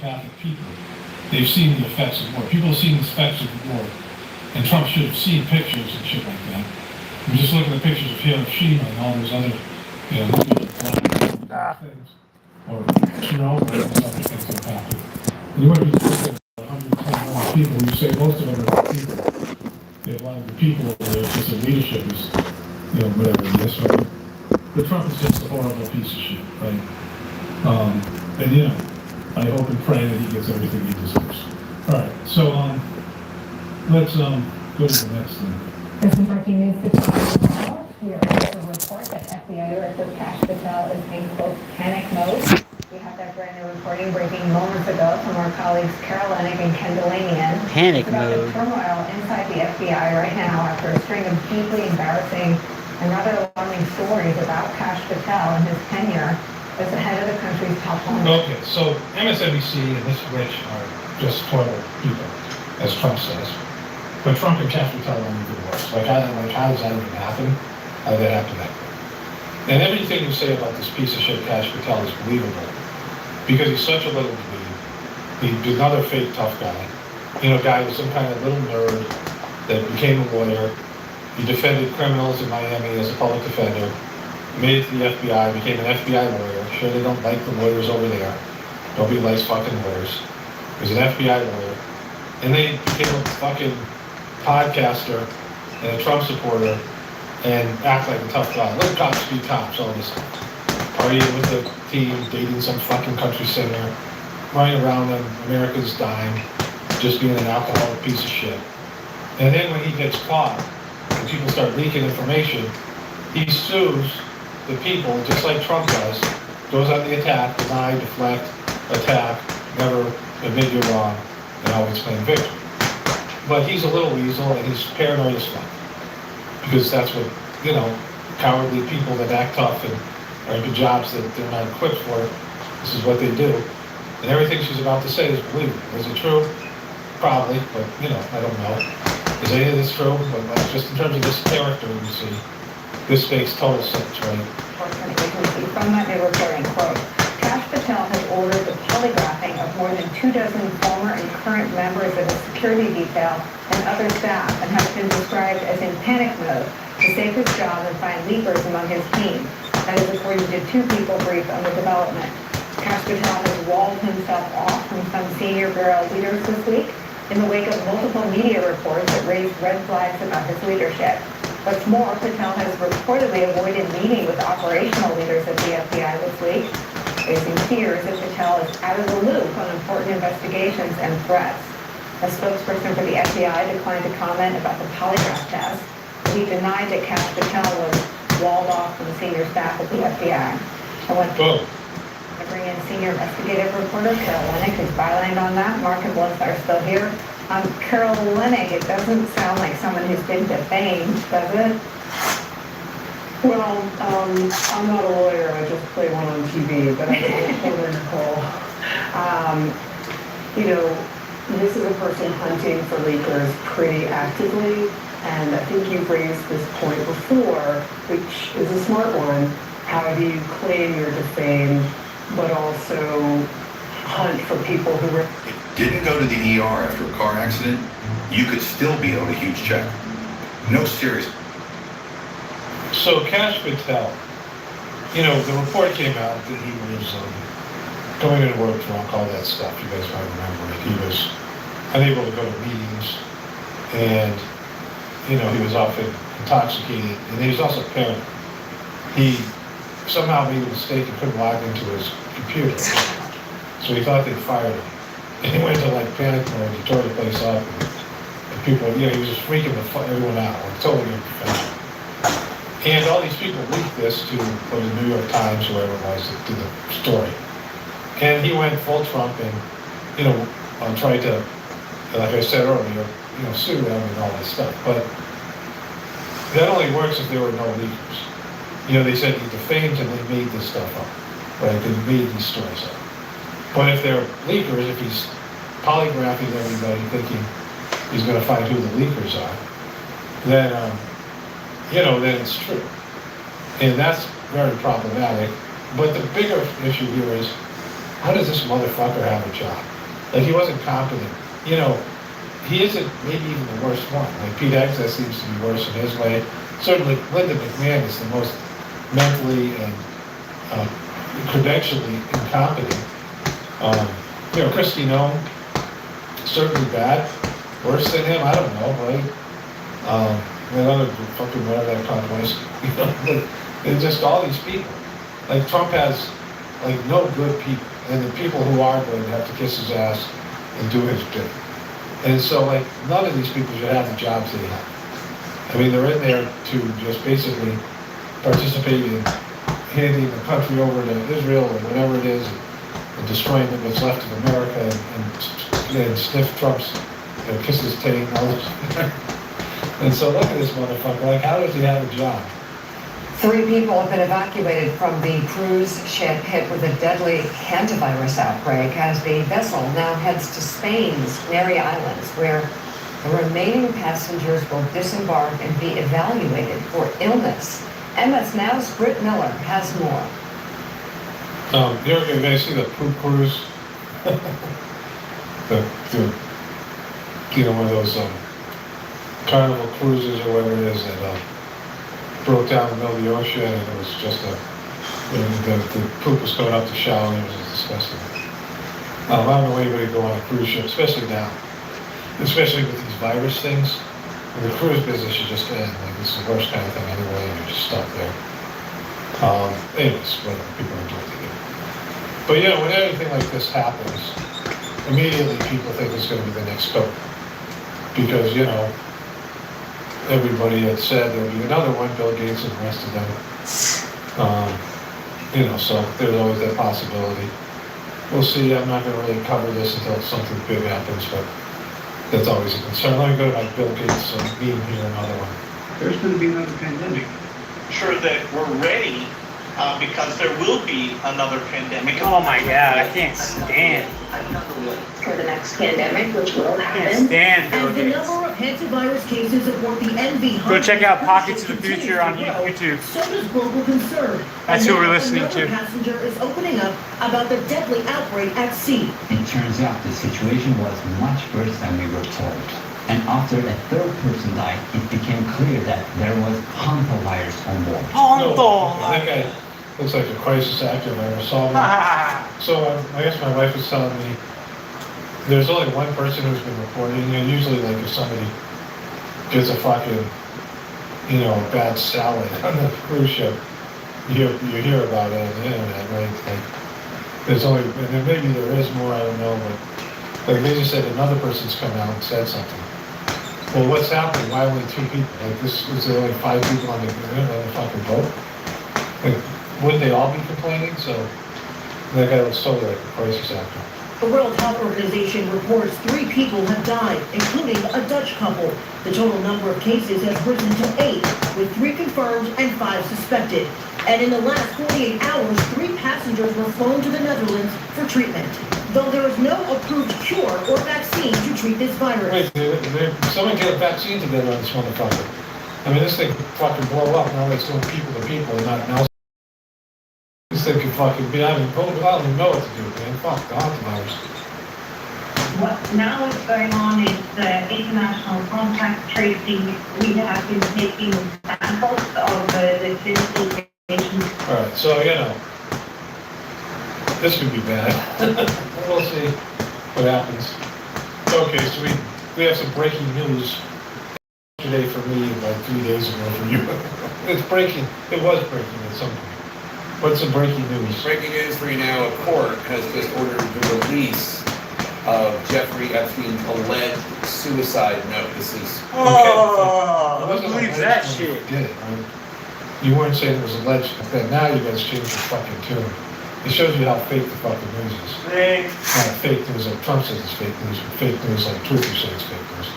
Catholic people. They've seen the effects of war. People have seen the effects of war, and Trump should have seen pictures and shit like that. I'm just looking at pictures of Hiroshima and all those other, black things, or Chernobyl and other things that happened. And you want to be looking at 110 million people. You say most of them are the people. A lot of the people over there, just the leadership is, whatever it is, right? But Trump is just a horrible piece of shit, right? And I hope and pray that he gets everything he deserves. All right, so let's go to the next thing. This is breaking news to tomorrow. We are able to report that FBI Director Kash Patel is in quote panic mode. We have that brand new reporting breaking moments ago from our colleagues Carol Lennig and Ken Delanian. Panic about mode. The turmoil inside the FBI right now after a string of deeply embarrassing and rather alarming stories about Kash Patel and his tenure as the head of the country's top one. Okay, so MSNBC and this rich are just horrible people, as Trump says. But Trump and Kash Patel are even worse. How does that even happen? How did that happen that way? And everything you say about this piece of shit Kash Patel is believable. Because he's such a little dweeb. He's another fake tough guy. Guy with some kind of little nerd that became a lawyer. He defended criminals in Miami as a public defender. Made it to the FBI, became an FBI lawyer. Sure, they don't like the lawyers over there. Nobody likes fucking lawyers. He was an FBI lawyer. And then he became a fucking podcaster and a Trump supporter and act like a tough guy. Let cops be cops, all this stuff. Partying with the team, dating some fucking country singer, running around them, America's dying, just being an alcoholic piece of shit. And then when he gets caught, and people start leaking information, he sues the people, just like Trump does, goes on the attack, deny, deflect, attack, never admit you're wrong, and always claim victory. But he's a little weasel, and he's paranoid as fuck. Because that's what, cowardly people that act tough and are into jobs that they're not equipped for, this is what they do. And everything she's about to say is believable. Is it true? Probably, but, I don't know. Is any of this true? But just in terms of this character we see, this makes total sense, right? From that new reporting, quote, Kash Patel has ordered the polygraphing of more than 24 former and current members of the security detail and other staff and has been described as in panic mode to save his job and find leakers among his team. That is according to two people briefed on the development. Kash Patel has walled himself off from some senior bureau leaders this week in the wake of multiple media reports that raised red flags about his leadership. What's more, Patel has reportedly avoided meeting with operational leaders at the FBI this week, raising fears that Patel is out of the loop on important investigations and threats. A spokesperson for the FBI declined to comment about the polygraph test, but he denied that Kash Patel was walled off from the senior staff at the FBI. I want to bring in senior investigative reporter Carol Lennig, who's bylined on that. Mark and Melissa are still here. Carol Lennig, it doesn't sound like someone who's been defamed, does it? Well, I'm not a lawyer, I just play one on TV, but I told her Nicole. This is a person hunting for leakers pretty actively, and I think you've raised this point before, which is a smart one. How do you claim you're defamed, but also hunt for people who were... Didn't go to the ER after a car accident, you could still be owed a huge check. No serious. So Kash Patel, the report came out that he was going into work drunk, all that stuff. You guys might remember it. He was unable to go to meetings, and he was often intoxicated, and he was also paranoid. He somehow made a mistake and couldn't log into his computer, so he thought they'd fired him. And he went into panic mode. He tore the place up, and people, he was just freaking everyone out, totally unprofessional. And all these people leaked this to the New York Times, whoever it was, that did the story. And he went full Trump and, tried to, like I said earlier, sue them and all this stuff. But that only works if there were no leakers. They said he defamed and they made this stuff up, right? They made these stories up. But if they're leakers, if he's polygraphing everybody thinking he's going to find who the leakers are, then, then it's true. And that's very problematic. But the bigger issue here is how does this motherfucker have a job? Like, he wasn't competent. You know, he isn't maybe even the worst one. Like, Pete Access seems to be worse in his way. Certainly, Linda McMahon is the most mentally and credentially incompetent. You know, Christy Nome, certainly bad. Worse than him, I don't know, right? That other fucking whatever that cunt was. You know, it's just all these people. Like, Trump has, like, no good people. And the people who are good have to kiss his ass and do his bit. And so, like, none of these people should have the jobs they have. I mean, they're in there to just basically participate in handing the country over to Israel or whatever it is, and destroying what's left of America, and sniff Trump's, you know, kiss his taint and all this. And so look at this motherfucker, like, how does he have a job? 3 people have been evacuated from the cruise ship hit with a deadly hantavirus outbreak as the vessel now heads to Spain's Canary Islands, where the remaining passengers will disembark and be evaluated for illness. MS Now's Britt Miller has more. You guys see the poop cruise? You know, one of those Carnival cruises or whatever it is that broke down in the middle of the ocean, and it was just the poop was coming up the shower, and it was just disgusting. I don't know anybody go on a cruise ship, especially now, especially with these virus things. In the cruise business, you just end, like, this is the worst kind of thing anyway, and you're just stuck there. Anyways, whatever, people are doing it. But you know, when anything like this happens, immediately people think it's going to be the next COVID. Because, you know, everybody had said there'll be another one, Bill Gates and the rest of them. You know, so there's always that possibility. We'll see. I'm not going to really cover this until something big happens, but that's always a concern. Let me go to my Bill Gates meme here, another one. There's going to be another pandemic. Sure that we're ready because there will be another pandemic. Oh my God, I can't stand. For the next pandemic, which will I can't happen. stand Bill As the Gates. number of hantavirus cases aboard the NV Go check out Pockets of the Future on YouTube. So does global concern. That's And who we're now listening another to. passenger is opening up about the deadly outbreak at sea. It turns out the situation was much worse than we were told. And after a 3rd person died, it became clear that there was hantavirus on board. Honto! That guy looks like a crisis actor if I ever saw one. So I guess my wife was telling me there's only one person who's been reporting. You know, usually, like, if somebody gets a fucking, you know, bad salad on the cruise ship, you hear about it on the internet, right? Like, there's only, and maybe there is more, I don't know, but like they just said another person's come out and said something. Well, what's happening? Why only 2 people? Like, this is there only 5 people on the fucking boat? Like, wouldn't they all be complaining? So that guy was totally like a crisis actor. The World Health Organization reports 3 people have died, including a Dutch couple. The total number of cases has risen to 8, with 3 confirmed and 5 suspected. And in the last 48 hours, 3 passengers were flown to the Netherlands for treatment. Though there is no approved cure or vaccine to treat this virus. Wait, someone get a vaccine together on this motherfucker. I mean, this thing could fucking blow up now that it's going people to people and not now. This thing could fucking be, I mean, I don't even know what to do, man. Fuck the hantavirus. What now is going on is the international contact tracing. We have been taking samples of the clinical patients. All right, so, you know, this could be bad. We'll see what happens. Okay, so we have some breaking news today for me, like 3 days ago for you. It's breaking. It was breaking at some point. What's the breaking news? Breaking news for you now, a court has just ordered the release of Jeffrey Epstein's alleged suicide note. This is... Oh, Okay, who believes that shit? Did it, right? You weren't saying it was alleged, but now you guys changed the fucking tune. It shows you how fake the fucking news is. Not fake news like Trump says it's fake news, but fake news like Truth says it's fake news.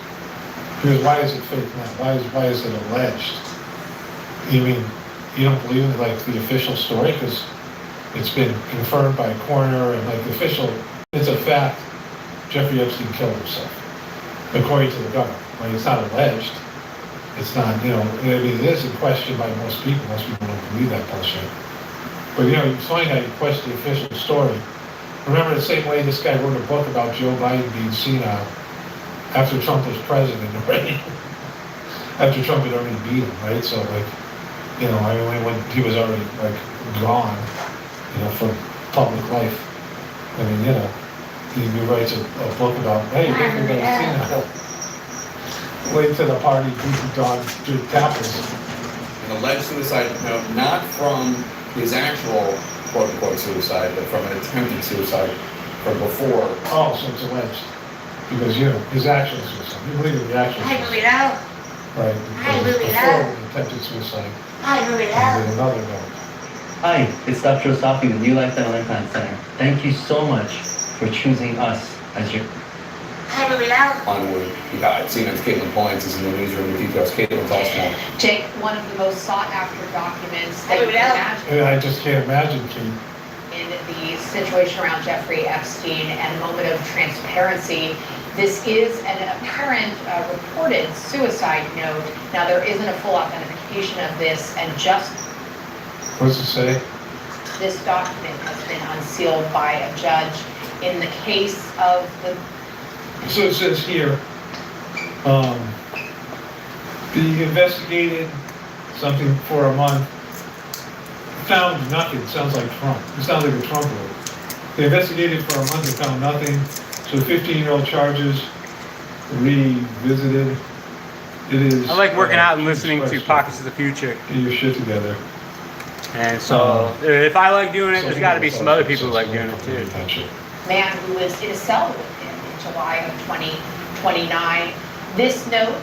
Because why is it fake now? Why is it alleged? You mean, you don't believe in, like, the official story? Because it's been confirmed by a coroner and, like, the official, it's a fact, Jeffrey Epstein killed himself, according to the government. Right? It's not alleged. It's not, you know, I mean, it is in question by most people. Most people don't believe that bullshit. But, you know, it's funny how you question the official story, Remember the same way this guy wrote a book about Joe Biden being senile after Trump was president already. After Trump had already beat him, right? So like, you know, I mean, when he was already like gone, you know, from public life. I mean, you know, he writes a book about, hey, look at that senile. Wait to the party, beat the dog, drink apples. An alleged suicide note, not from his actual quote-unquote suicide, but from an attempted suicide from before. Oh, so it's alleged. Because, you know, his actual suicide. You believe in the actual suicide. Right. Because before the attempted suicide. And then another note. Hi, it's Dr. Osafi with New Life Dental Implant Center. Thank you so much for choosing us as your... Onward, he died. CNN's Caitlin Poyntz is in the newsroom with details. Caitlin, tell us more. Jake, one of the most sought after documents that you can imagine I just can't imagine, Kate. in the situation around Jeffrey Epstein and a moment of transparency. This is an apparent reported suicide note. Now, there isn't a full authentication of this, and just What's it say? this document has been unsealed by a judge in the case of the So it says here, the investigated something for a month, found nothing. Sounds like Trump. It sounds like a Trump word. They investigated for a month and found nothing. So 15-year-old charges revisited. It is. I like working out and listening to Pockets of the Future. Get your shit together. And so, if I like doing it, there's got to be some other people who like doing it too. man who was in a cell with him in July of 2029. This note,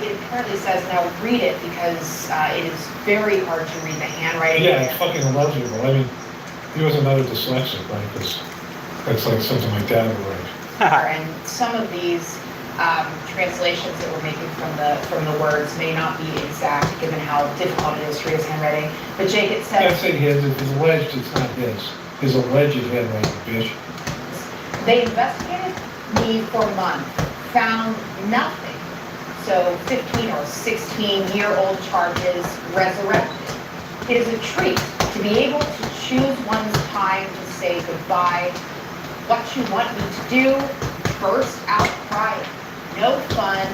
it apparently says, now read it because it is very hard to read the handwriting. Yeah, it's fucking illegible. I mean, he was another dyslexic, right? Because that's like something my dad would write. And some of these translations that we're making from the words may not be exact, given how difficult it is to read his handwriting. But Jake, it I'm says saying his, if it's alleged, it's not his. His alleged handwriting, bitch. they investigated me for a month, found nothing. So 15 or 16-year-old charges resurrected. It is a treat to be able to choose one's time to say goodbye. What you want me to do, burst out crying. No fun,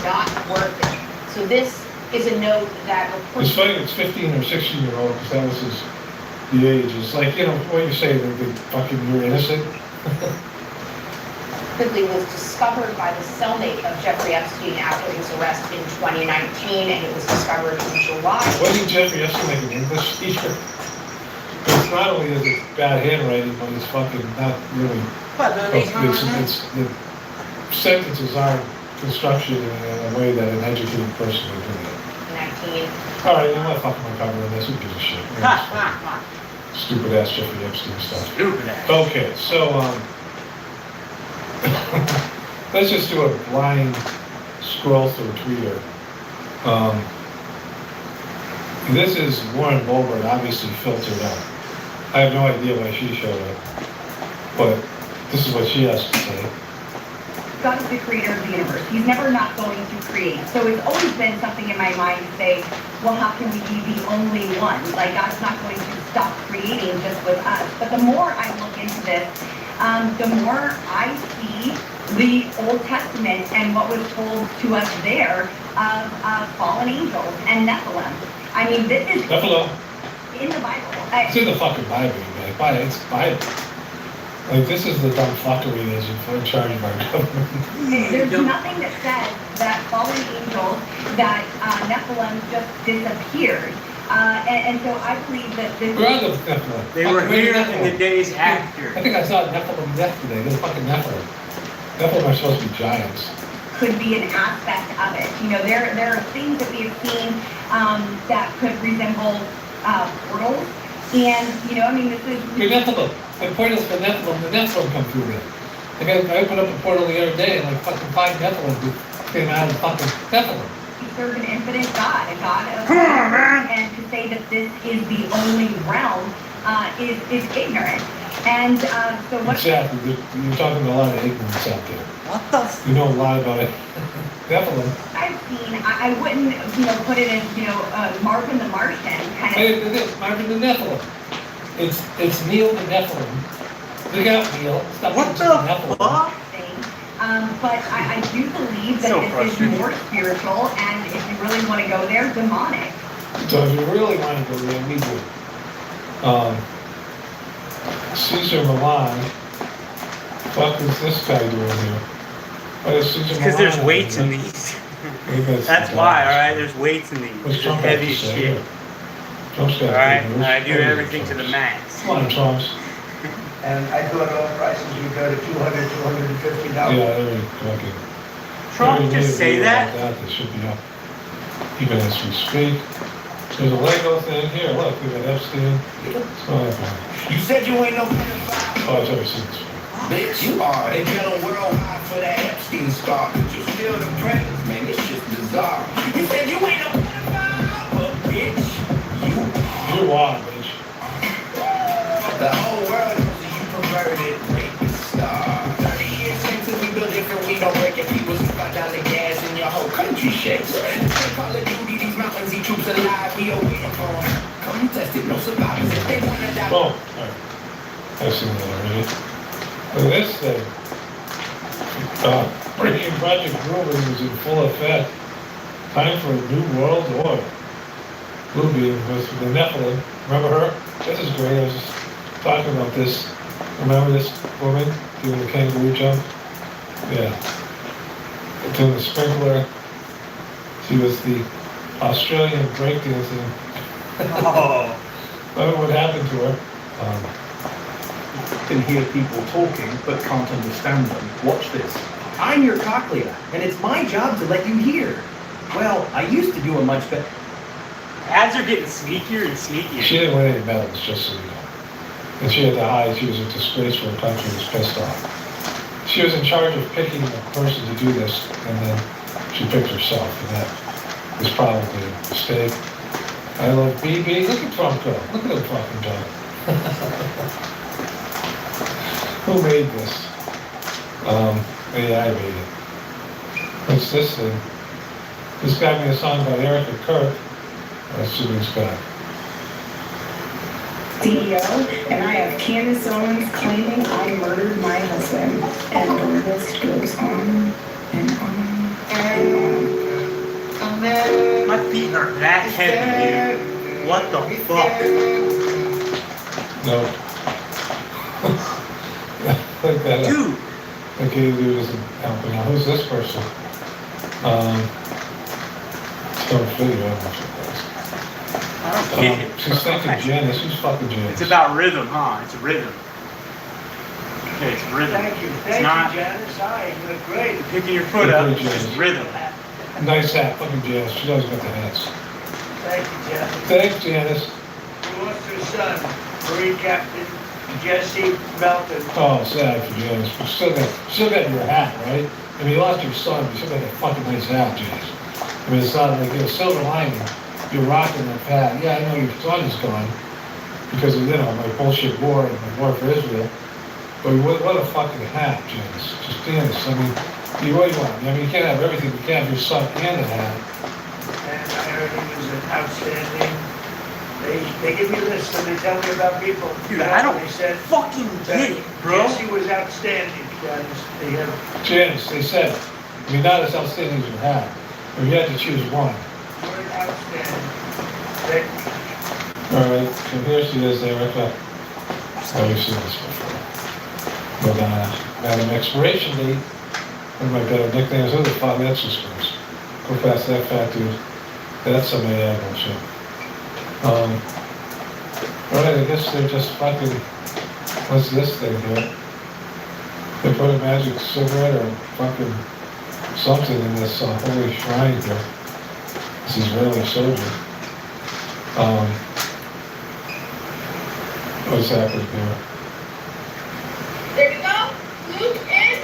not worth it. So this is a note that reports... It's funny, it's 15 or 16-year-old, because that was the age. It's like, you know, what you say, that fucking, you're innocent. Quigley was discovered by the cellmate of Jeffrey Epstein after his arrest in 2019, and it was discovered in July. Wasn't Jeffrey Epstein like an English teacher? It's not only is it bad handwriting, but it's fucking not really... It's the sentences aren't constructed in a way that an educated person would do that. 19. All right, I'm not fucking my cover on this. Who gives a shit? Stupid ass Jeffrey Epstein stuff. Stupid ass. Okay, so let's just do a blind scroll through Twitter. This is Lauren Boebert, obviously filtered out. I have no idea why she showed up, but this is what she has to say. God is the creator of the universe. He's never not going to create. So it's always been something in my mind to say, well, how can we be the only one? Like, God's not going to stop creating just with us. But the more I look into this, the more I see the Old Testament and what was told to us there of fallen angels and Nephilim. I mean, this is Nephilim. in the Bible. It's in the fucking Bible, man. It's Bible. Like, this is the dumb fuckery that's in charge of our government. There's nothing that says that fallen angels, that Nephilim just disappeared. And so I believe that this... Where are the Nephilim? They were here in the days after. I think I saw Nephilim yesterday. They're fucking Nephilim. Nephilim are supposed to be giants. Could be an aspect of it. You know, there are things that we have seen that could resemble portals. And, you know, I mean, this is... The Nephilim. The point is for Nephilim, the Nephilim come through there. I opened up a portal the other day and like fucking 5 Nephilim who came out of fucking Nephilim. We serve an infinite God, a God of... And to say that this is the only realm is ignorant. And so what... Exactly. You're talking to a lot of ignorance out there. What the f... You know a lot about it. Nephilim. I've seen, I wouldn't, you know, put it as, you know, Marvin the Martian kind of... Hey, it is Marvin the Nephilim. It's Neil the Nephilim They got meal. Stop What eating the apple. fuck? But I do believe that So this is frustrating. more spiritual, and if you really want to go there, demonic. So if you really want to go there, we do. Caesar Milan. Fuck is this guy doing here? What is Caesar Milan? Because there's doing weights here? in these. Maybe That's why, alright? There's weights in these. What's It's Trump have heavy to as say shit. here? Trump's got Alright? good And news. I do What is it, everything to the Trump? max. Come on, Trumps. And I thought oil prices would go to $200, $250. Yeah, they're fucking. Trump every just day say they that? like They should be up. Even as we speak. There's a Lego thing here. Look, we got Epstein. It's not happening. You said you ain't no pedophile. Oh, I've never seen this. Bitch, you are. They get a worldwide for that Epstein star. But you still the predators, man. This shit's bizarre. You said you ain't no pedophile, but bitch, You're wild, bitch. the whole world knows that you perverted rapist star. 30 years into we build different, we don't break it. People see $5 gas and your whole country shakes. Call of Duty, these mountains, these troops alive. We are waiting for them. Come test it, no survivors. If they want to die. Oh, alright. I've seen that already. Look at this thing. Breaking Project Ruben is in full effect. Time for a new world order. Bluebeam with the Nephilim. Remember her? This is great. I was just talking about this. Remember this woman doing the kangaroo jump? Yeah. Doing the sprinkler. She was the Australian breakdancing. Oh. I don't know what happened to her. Can hear people talking but can't understand them. Watch this. I'm your cochlea, and it's my job to let you hear. Well, I used to do a much better. Ads are getting sneakier and sneakier. She didn't win any medals, just so you know. And she had to hide. She was a disgrace for her country. Was pissed off. She was in charge of picking a person to do this, and then she picked herself, and that was probably a mistake. I love BB. Look at Trump go. Look at him fucking go. Who made this? AI made it. What's this thing? This got me a song by Erica Kirk. Let's see what he's got. CEO, and I have Candace Owens claiming I murdered my husband. And the list goes on and on and on. My feet are that heavy, dude. What the fuck? No. Like that. Dude. Okay, dude isn't helping out. Who's this person? Don't figure out much of this. I don't get it. She's thinking Janice. Who's fucking Janice? It's about rhythm, huh? It's rhythm. Okay, it's rhythm. Thank you. It's Thank not you, Janice. Hi, you look great. picking your foot up, it's just rhythm. Nice hat, fucking Janice. She always got the hats. Thank you, Janice. Thanks, Janice. We lost her son, Marine Captain Jesse Melton. Oh, sad for Janice. But still got your hat, right? I mean, you lost your son, but you still got a fucking nice hat, Janice. I mean, it's not like you're a silver lining. You're rocking that hat. Yeah, I know your son is gone because of, my bullshit war and my war for Israel. But what a fucking hat, Janice. Just Janice. I mean, what do you want? I mean, you can't have everything. You can't have your son and the hat. And I heard he was an outstanding. They give me a list and they tell me about people. Dude, I don't They said fucking get it, bro. Jesse was outstanding, Janice. They have Janice, they said, I mean, not as outstanding as your hat. But you had to choose one. word outstanding. They, All right, so here she is, Erica. Oh, we've seen this before. Madam Expiration Date. One of my better nicknames. Who the fuck? That's just gross. Go past that fat dude. That's some AI bullshit. All right, I guess they're just fucking. What's this thing here? They put a magic cigarette or fucking something in this holy shrine here. This Israeli soldier. What's happening here? There we go. Luke in.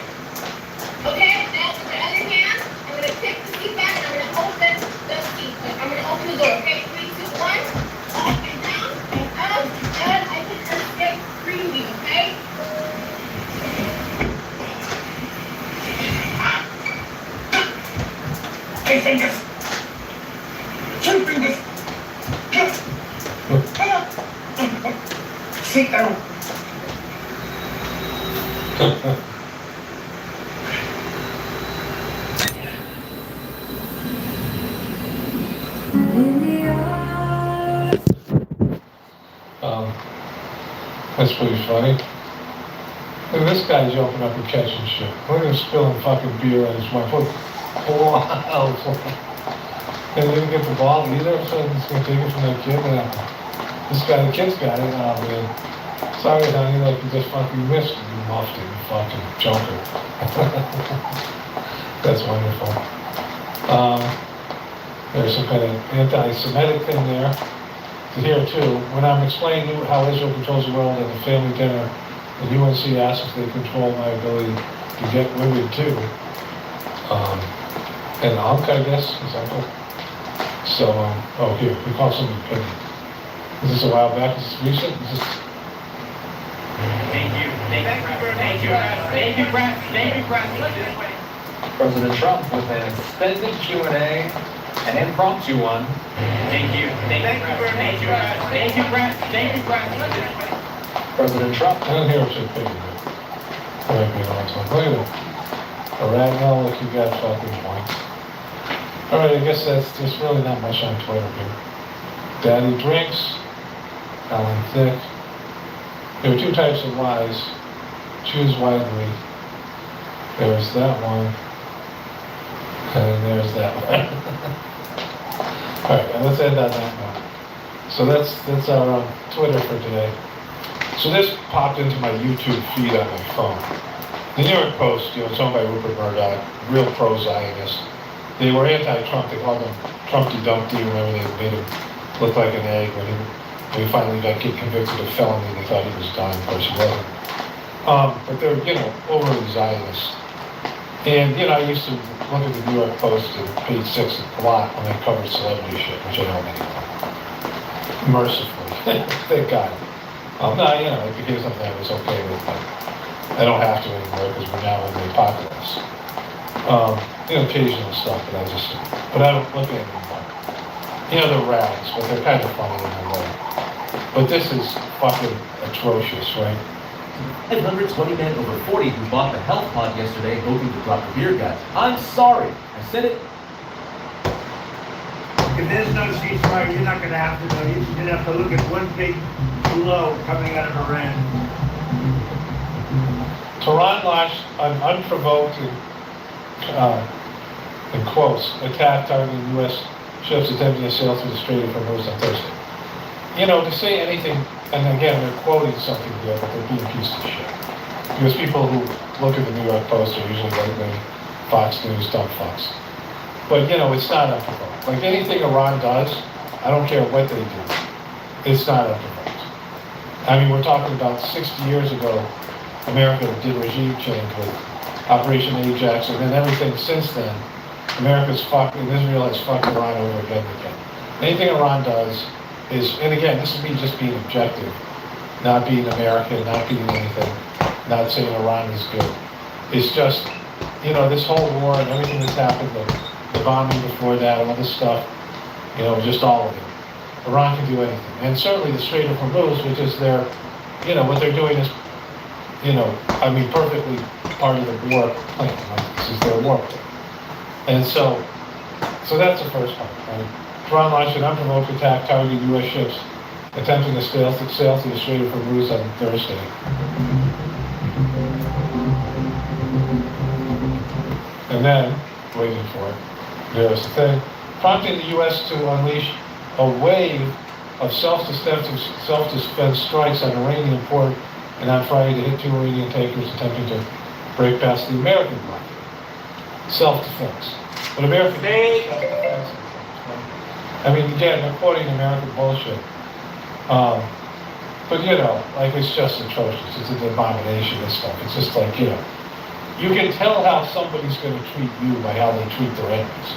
Okay, now with the other hand, I'm going to take the seat back and I'm going to open the seat. I'm going to open the door, okay? 3, 2, 1. Up and down and up and I can escape freely, okay? Hey, fingers. 2 fingers. Sit down. That's pretty funny. Look at this guy jumping up and catching shit. Look at him spilling fucking beer on his wife. Wow. They didn't get the ball either, so he's gonna take it from that kid. This guy, the kid's got it. Oh man. Sorry, honey, like you just fucking missed it. You muffed it, you fucking joker. That's wonderful. There's some kind of anti-Semitic thing there. Here too, when I'm explaining how Israel controls the world at the family dinner, the UNC asks if they control my ability to get women too. And Alk, I guess, is uncle. So, oh here, we call somebody Piggy. Is this a while back? Is this recent? Is this... Thank you, Brett. President Trump with an extended Q&A, an impromptu one. Thank you, Brett. President Trump. I don't hear what you're Piggy. There might be an old one. Look at it. A rat now, look, you got fucking points. Alright, I guess there's really not much on Twitter here. Daddy drinks. Alan Thick. There are two types of lies. Choose wisely. There's that one. And there's that one. Alright, let's end on that note. So that's our Twitter for today. So this popped into my YouTube feed on my phone. The New York Post, it's owned by Rupert Murdoch, real pro-Zionist. They were anti-Trump. They called him Trumpty Dumpty. Remember, they made him look like an egg when he finally got convicted of felony. They thought he was done. Of course, he wasn't. But they're, overly Zionist. And, I used to look at the New York Post at page 6 a lot when they covered celebrity shit, which I don't anymore. Mercifully. Thank God. It became something I was okay with, but I don't have to anymore because we're now in the apocalypse. Occasional stuff, but I don't look at it anymore. They're rags, but they're kind of funny in a way. But this is fucking atrocious, right? 120 men over 40 who bought the health pod yesterday hoping to drop the beer guts. I'm sorry, I said it. If there's no ceasefire, you're not gonna have to go. You're just gonna have to look at one big blow coming out of Iran. Tehran launched an unprovoked, in quotes, attack targeting U.S. ships attempting to sail through the Strait of Hormuz on Thursday. To say anything, and again, they're quoting something here, but they're being pieces of shit. Because people who look at the New York Post are usually right-wing, Fox News, dumb fucks. But, it's not unprovoked. Like anything Iran does, I don't care what they do, it's not unprovoked. I mean, we're talking about 60 years ago, America did regime change with Operation Ajax, and then everything since then, America's fucked, and Israel has fucked Iran over again and again. Anything Iran does is, and again, this is me just being objective, not being American, not being anything, not saying Iran is good. It's just, this whole war and everything that's happened, the bombing before that, all this stuff, just all of it. Iran can do anything. And certainly the Strait of Hormuz, which is their, what they're doing is, perfectly part of the war plan. Right? This is their war plan. And so that's the first part, right? Tehran launched an unprovoked attack targeting U.S. ships attempting to sail through the Strait of Hormuz on Thursday. And then, waiting for it, there's the thing, prompting the U.S. to unleash a wave of self-defense strikes on Iranian port, and on Friday to hit 2 Iranian tankers attempting to break past the American blockade. Self-defense. But American self-defense. Again, they're quoting American bullshit. But it's just atrocious. It's an abomination and stuff. It's just like, you can tell how somebody's going to treat you by how they treat their enemies.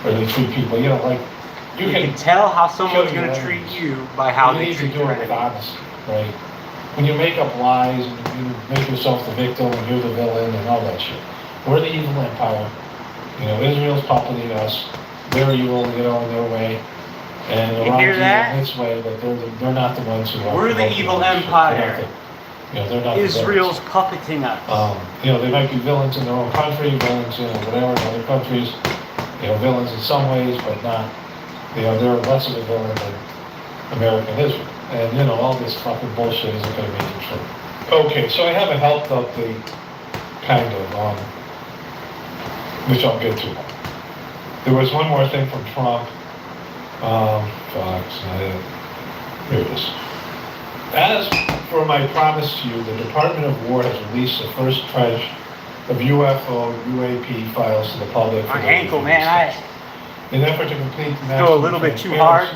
Or they treat people, you can tell how someone's going to treat you by how they treat their enemies. Honesty, right? When you make up lies and you make yourself the victim and you're the villain and all that shit. We're the evil empire. Israel's puppeting us. They're evil, in their way. And you hear that? In its way, but they're not the ones who are. We're the evil empire. You know, they're not the Israel's villains. puppeting us. You know, they might be villains in their own country, villains, you know, whatever, in other countries. You know, villains in some ways, but not, you know, they're less of a villain than American Israel. And, you know, all this fucking bullshit isn't gonna make it true. Okay, so I have a health update, kind of, which I'll get to. There was one more thing from Trump. Fuck, it's not it. Here it is. As for my promise to you, the Department of War has released the first tranche of UFO, UAP files to the public. My ankle, man, In an effort to complete the go a little bit too hard,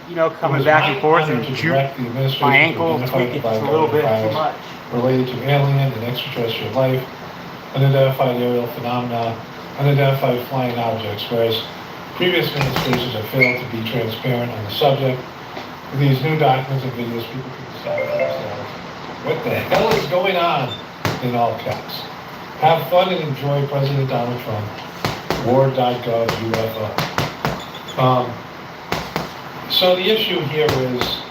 you know, coming back and forth and my ankle tweaking just a little bit too much. Related to alien and extraterrestrial life, unidentified aerial phenomena, unidentified flying objects, whereas previous administrations have failed to be transparent on the subject. With these new documents and videos, people can decide for themselves what the hell is going on, in all caps. Have fun and enjoy President Donald Trump. War.gov UFO. So the issue here is,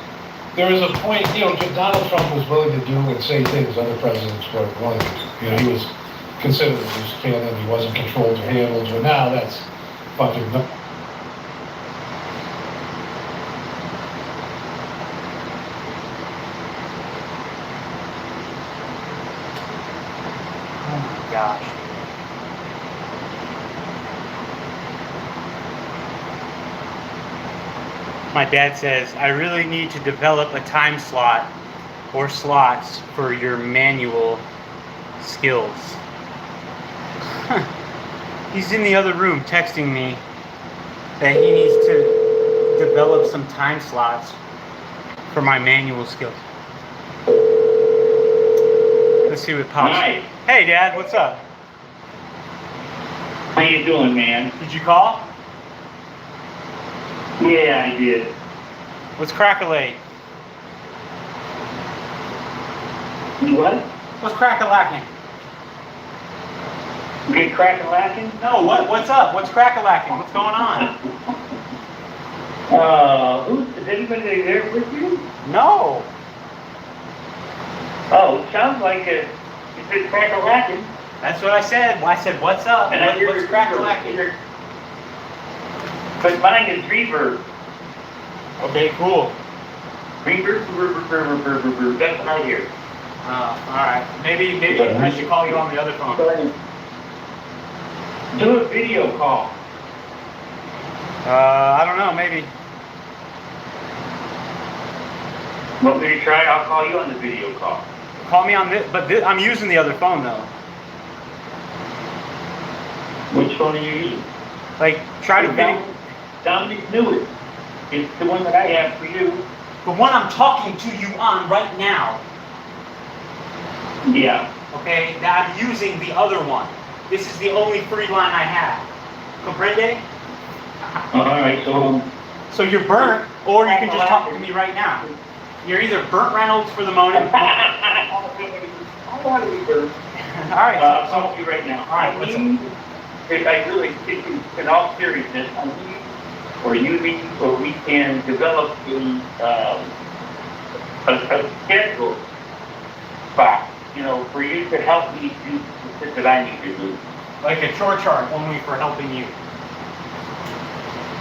there is a point, you know, Donald Trump was willing to do and say things other presidents weren't willing to do. You know, he was considered a loose cannon, he wasn't controlled or handled, but now that's fucking no. Oh my gosh. My dad says, I really need to develop a time slot or slots for your manual skills. He's in the other room texting me that he needs to develop some time slots for my manual skills. Let's see what pops. Nice. Hey Dad, what's up? How you doing, man? Did you call? Yeah, I did. What's crack-a-late? What? What's crack-a-lacking? You get crack-a-lacking? No, what's up? What's crack-a-lacking? What's going on? Is anybody there with you? No. Oh, it sounds like it's crack-a-lacking. That's what I said. I said, what's up? And I hear What's crack-a-lacking? But mine is reverb. Okay, cool. Reverb. That's what I hear. Alright. Maybe I should call you on the other phone. Do a video call. I don't know, maybe. Want me to try? I'll call you on the video call. Call me on this, but I'm using the other phone though. Which phone are you using? Like, try to video. Dominic knew it. It's the one that I have for you. The one I'm talking to you on right now. Yeah. Okay, now I'm using the other one. This is the only free line I have. Comprende? Alright, so you're burnt, or you can just talk to me right now. You're either burnt Reynolds for the moment. I want to be burnt. Alright, I'll talk to you right now. Alright, what's up? If I really, in all seriousness, I need, or we can develop a schedule spot, you know, for you to help me do the shit that I need to do. Like a chore chart, only for helping you.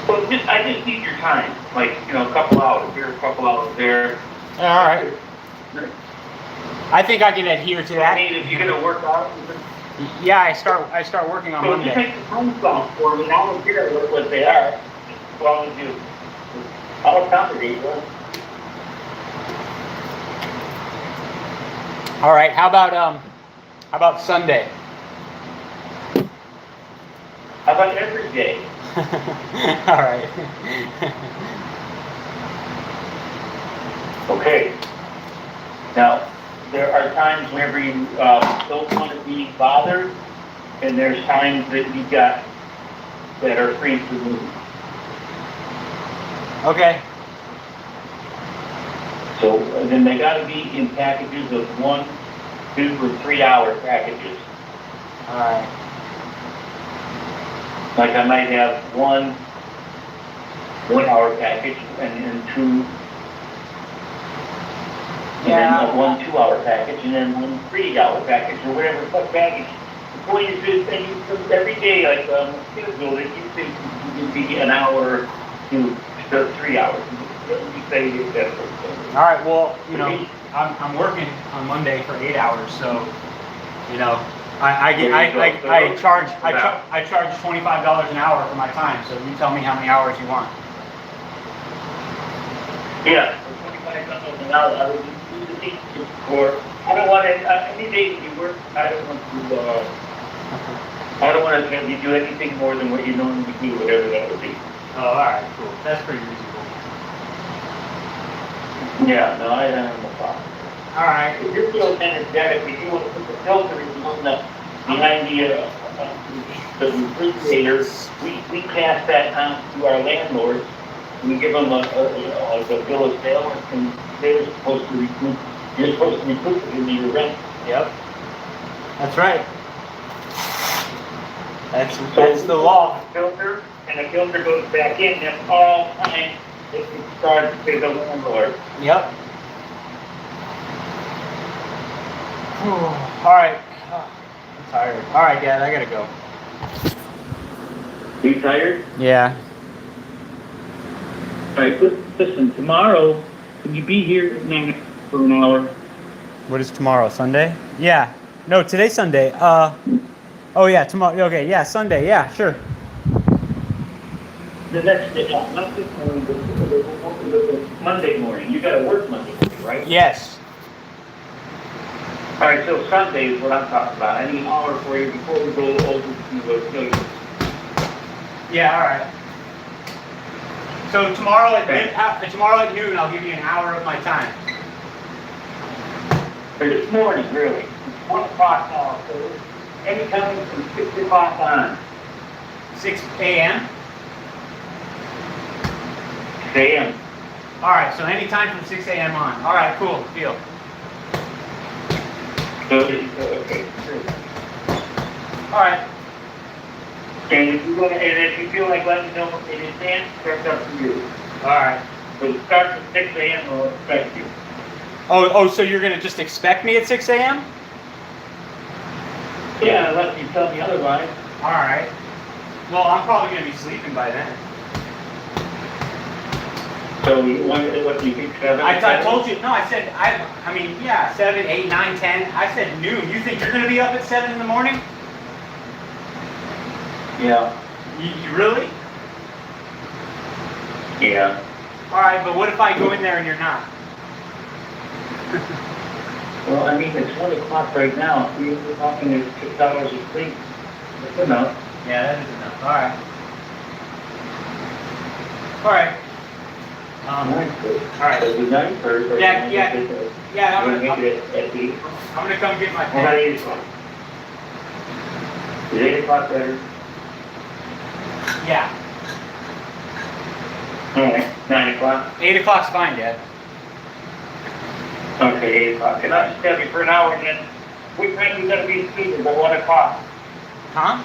Well, I just need your time, like, you know, a couple hours here, a couple hours there. Alright. I think I can adhere to that. I mean, if you're gonna work out. Yeah, I start working on So Monday. you take the phone calls for me, and I don't care what they are, as long as you, I'll accommodate you. All right, how about Sunday? How about every day? All right. Okay. Now, there are times whenever you don't want to be bothered, and there's times that you got that are free to move. Okay. So then they got to be in packages of 1, 2, or 3 hour packages. All right. Like I might have 1 1 hour package and 2 And then one 2-hour package, and then one 3-hour package, or whatever the fuck package. The point is this, and every day, like, schedule, it used to be an hour to 3 hours. You say that's All right, well, you know, I'm working on Monday for 8 hours, so, you know, I charge $25 an hour for my time, so you tell me how many hours you want. Yeah, $25 an hour, I would use the teach for, I don't want to, any day that you work, I don't want to have you do anything more than what you normally do, whatever that would be. Oh, all right, cool. That's pretty reasonable. Yeah, no, I don't have no problem. All right. If you're so energetic, if you want to put the filter behind the refrigerator, we pass that on to our landlords. We give them a bill of sale, and they're supposed to recoup. You're supposed to recoup it in your rent. Yep. That's right. That's the law. Filter, and the filter goes back in. That's all time. It starts to the landlord. Yep. All right. I'm tired. All right, Dad, I gotta go. You tired? Yeah. All right, listen, tomorrow, can you be here at 9 for an hour? What is tomorrow? Sunday? Yeah. No, today's Sunday. Oh yeah, tomorrow. Okay, yeah, Sunday. Yeah, sure. The next day, not this morning, but Monday morning. You gotta work Monday morning, right? Yes. All right, so Sunday is what I'm talking about. I need an hour for you before we go over to Yeah, all right. So tomorrow at noon, I'll give you an hour of my time. For this morning, really. It's 1 o'clock now, so anytime from 6 o'clock on. 6 a.m.? 6 a.m. All right, so anytime from 6 a.m. on. All right, cool, deal. Okay, sure. All right. And if you feel like letting me know in advance, that's up to you. All right. So it starts at 6 a.m. We'll expect you. Oh, so you're gonna just expect me at 6 a.m.? Yeah, unless you tell me otherwise. All right. Well, I'm probably gonna be sleeping by then. So what do you think, 7? I told you. No, I said I mean, yeah, 7, 8, 9, 10. I said noon. You think you're gonna be up at 7 in the morning? Yeah. You really? Yeah. All right, but what if I go in there and you're not? Well, I mean, it's 1 o'clock right now. We're talking at 6 hours of sleep. That's enough. Yeah, that is enough. All right. All right. All right. So good night first. Yeah. I'm gonna make it at 8. I'm gonna come get my What about 8 o'clock? Is 8 o'clock better? Yeah. All right. 9 o'clock. 8 o'clock's fine, Dad. Okay, 8 o'clock. And I'll just have you for an hour then. What time you gotta be sleeping? By 1 o'clock. Huh?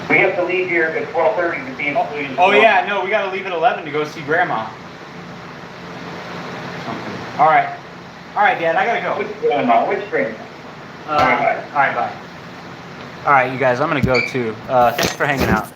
We have to leave here at 12:30 to be included. Oh yeah, no, we gotta leave at 11 to go see Grandma. Something. All right, Dad, I gotta go. Which Grandma? Which Grandma? All right, bye. All right, you guys, I'm gonna go too. Thanks for hanging out.